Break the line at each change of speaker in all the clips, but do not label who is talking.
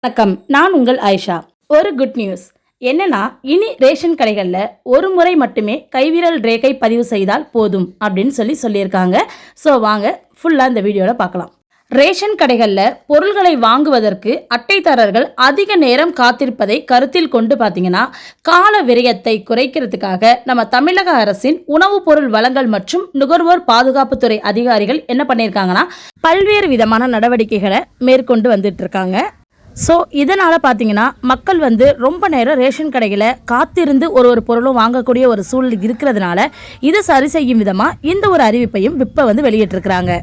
வணக்கம், நான் உங்கள் ஆயிஷா. ஒரு குட் நியூஸ் என்னன்னா, இனி ரேஷன் கடைகளில் ஒரு முறை மட்டுமே கைவிரல் ரேகை பதிவு செய்தால் போதும் அப்படின்னு சொல்லியிருக்காங்க. ஸோ வாங்க ஃபுல்லாக இந்த வீடியோவில் பார்க்கலாம். ரேஷன் கடைகளில் பொருள்களை வாங்குவதற்கு அட்டைதாரர்கள் அதிக நேரம் காத்திருப்பதை கருத்தில் கொண்டு பார்த்தீங்கன்னா, கால விரயத்தை குறைக்கிறதுக்காக நம்ம தமிழக அரசின் உணவுப் பொருள் வழங்கல் மற்றும் நுகர்வோர் பாதுகாப்புத்துறை அதிகாரிகள் என்ன பண்ணியிருக்காங்கன்னா, பல்வேறு விதமான நடவடிக்கைகளை மேற்கொண்டு வந்துட்டு இருக்காங்க. ஸோ இதனால் பார்த்தீங்கன்னா, மக்கள் ரொம்ப நேரம் ரேஷன் கடையில் காத்திருந்து ஒரு பொருளும் வாங்கக்கூடிய ஒரு சூழல் இருக்கிறதுனால இதை சரி செய்யும் விதமாக இந்த ஒரு அறிவிப்பையும் இப்போ வெளியிட்டிருக்கிறாங்க.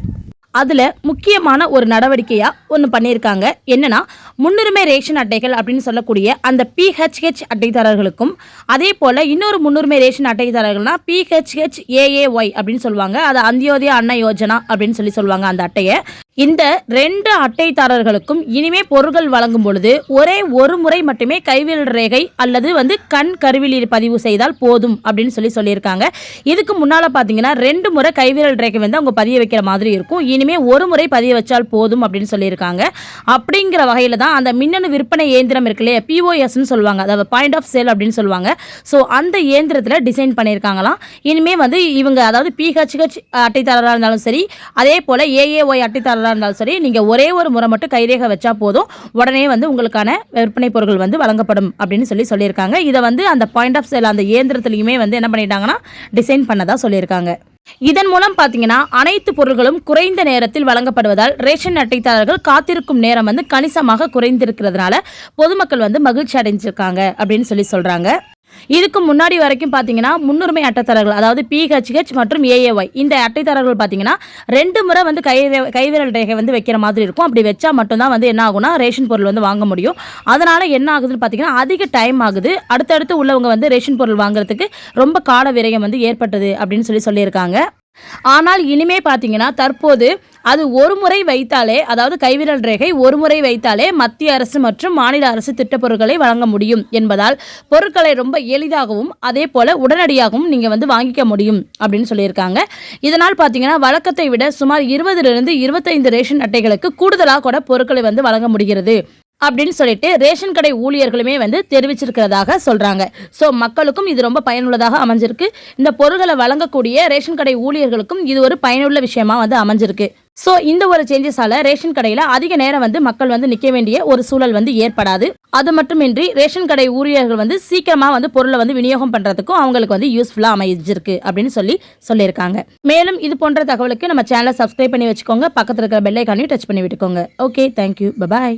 அதில் முக்கியமான ஒரு நடவடிக்கையாக ஒன்று பண்ணியிருக்காங்க. என்னென்னா, முன்னுரிமை ரேஷன் அட்டைகள் அப்படின்னு சொல்லக்கூடிய அந்த PHH அட்டைதாரர்களுக்கும், அதே போல் இன்னொரு முன்னுரிமை ரேஷன் அட்டைதாரர்கள்னால் PHH AAY அப்படின்னு சொல்லுவாங்க. அது அந்தியோதயா அன்ன யோஜனா அப்படின்னு சொல்லுவாங்க அந்த அட்டையை. இந்த 2 அட்டைதாரர்களுக்கும் இனிமே பொருட்கள் வழங்கும் பொழுது ஒரே ஒரு முறை மட்டுமே கைவிரல் ரேகை அல்லது கண் கருவிழி பதிவு செய்தால் போதும் அப்படின்னு சொல்லியிருக்காங்க. இதுக்கு முன்னால் பார்த்தீங்கன்னா 2 முறை கைவிரல் ரேகை அவங்க பதிய வைக்கிற மாதிரி இருக்கும். இனிமே ஒரு முறை பதிய வச்சால் போதும் அப்படின்னு சொல்லியிருக்காங்க. அப்படிங்கிற வகையில் தான் அந்த மின்னணு விற்பனை இயந்திரம் இருக்கு இல்லையா, POSன்னு சொல்லுவாங்க, அதாவது பாயிண்ட் ஆஃப் சேல் அப்படின்னு சொல்லுவாங்க. ஸோ அந்த இயந்திரத்தில் டிசைன் பண்ணியிருக்காங்களாம். இனிமே இவங்க அதாவது PHH அட்டைதாரராக இருந்தாலும் சரி, அதே போல் AAY அட்டைதாரர் இருந்தாலும் சரி, நீங்க ஒரே ஒரு முறை மட்டும் கைரேகை வச்சா போதும், உடனே உங்களுக்கான விற்பனை பொருட்கள் வழங்கப்படும் அப்படின்னு சொல்லியிருக்காங்க. இதை அந்த பாயிண்ட் ஆஃப் சேல் அந்த இயந்திரத்திலையுமே என்ன பண்ணிட்டாங்கன்னா டிசைன் பண்ணதா சொல்லியிருக்காங்க. இதன் மூலம் பார்த்தீங்கன்னா, அனைத்து பொருட்களும் குறைந்த நேரத்தில் வழங்கப்படுவதால் ரேஷன் அட்டைதாரர்கள் காத்திருக்கும் நேரம் கணிசமாக குறைந்திருக்கிறதுனால பொதுமக்கள் மகிழ்ச்சி அடைஞ்சிருக்காங்க அப்படின்னு சொல்றாங்க. இதுக்கு முன்னாடி வரைக்கும் பார்த்தீங்கன்னா, முன்னுரிமை அட்டைதாரர்கள் அதாவது PHH மற்றும் AAY இந்த அட்டைதாரர்கள் பார்த்தீங்கன்னா 2 முறை கைவிரல் ரேகை வைக்கிற மாதிரி இருக்கும். அப்படி வச்சா மட்டும்தான் என்ன ஆகும்னா ரேஷன் பொருள் வாங்க முடியும். அதனால என்ன ஆகுதுன்னு பார்த்தீங்கன்னா, அதிக டைம் ஆகுது. அடுத்தடுத்து உள்ளவங்க ரேஷன் பொருள் வாங்குறதுக்கு ரொம்ப கால விரயம் ஏற்பட்டது அப்படின்னு சொல்லியிருக்காங்க. ஆனால் இனிமே பார்த்தீங்கன்னா, தற்போது அது ஒரு முறை வைத்தாலே, அதாவது கைவிரல் ரேகை ஒரு முறை வைத்தாலே மத்திய அரசு மற்றும் மாநில அரசு திட்டப்பொருட்களை வழங்க முடியும் என்பதால் பொருட்களை ரொம்ப எளிதாகவும் அதே போல உடனடியாகவும் நீங்கள் வாங்கிக்க முடியும் அப்படின்னு சொல்லியிருக்காங்க. இதனால் பார்த்தீங்கன்னா, வழக்கத்தை விட சுமார் 20லிருந்து 25 ரேஷன் அட்டைகளுக்கு கூடுதலாக கூட பொருட்களை வழங்க முடிகிறது அப்படின்னு சொல்லிட்டு ரேஷன் கடை ஊழியர்களுமே தெரிவிச்சிருக்கிறதாக சொல்றாங்க. ஸோ மக்களுக்கும் இது ரொம்ப பயனுள்ளதாக அமைஞ்சிருக்கு. இந்த பொருட்களை வழங்கக்கூடிய ரேஷன் கடை ஊழியர்களுக்கும் இது ஒரு பயனுள்ள விஷயமா அமைஞ்சிருக்கு. ஸோ இந்த ஒரு சேஞ்சஸால ரேஷன் கடையில் அதிக நேரம் மக்கள் நிற்க வேண்டிய ஒரு சூழல் ஏற்படாது. அது மட்டுமின்றி ரேஷன் கடை ஊழியர்கள் சீக்கிரமாக பொருளை விநியோகம் பண்ணுறதுக்கும் அவங்களுக்கு யூஸ்ஃபுல்லாக அமைஞ்சிருக்கு அப்படின்னு சொல்லியிருக்காங்க. மேலும் இது போன்ற தகவலுக்கு நம்ம சேனலை சப்ஸ்கிரைப் பண்ணி வச்சுக்கோங்க. பக்கத்தில் இருக்கிற பெல் ஐகானையும் டச் பண்ணி விட்டுக்கோங்க. Okay, thank you, bye bye.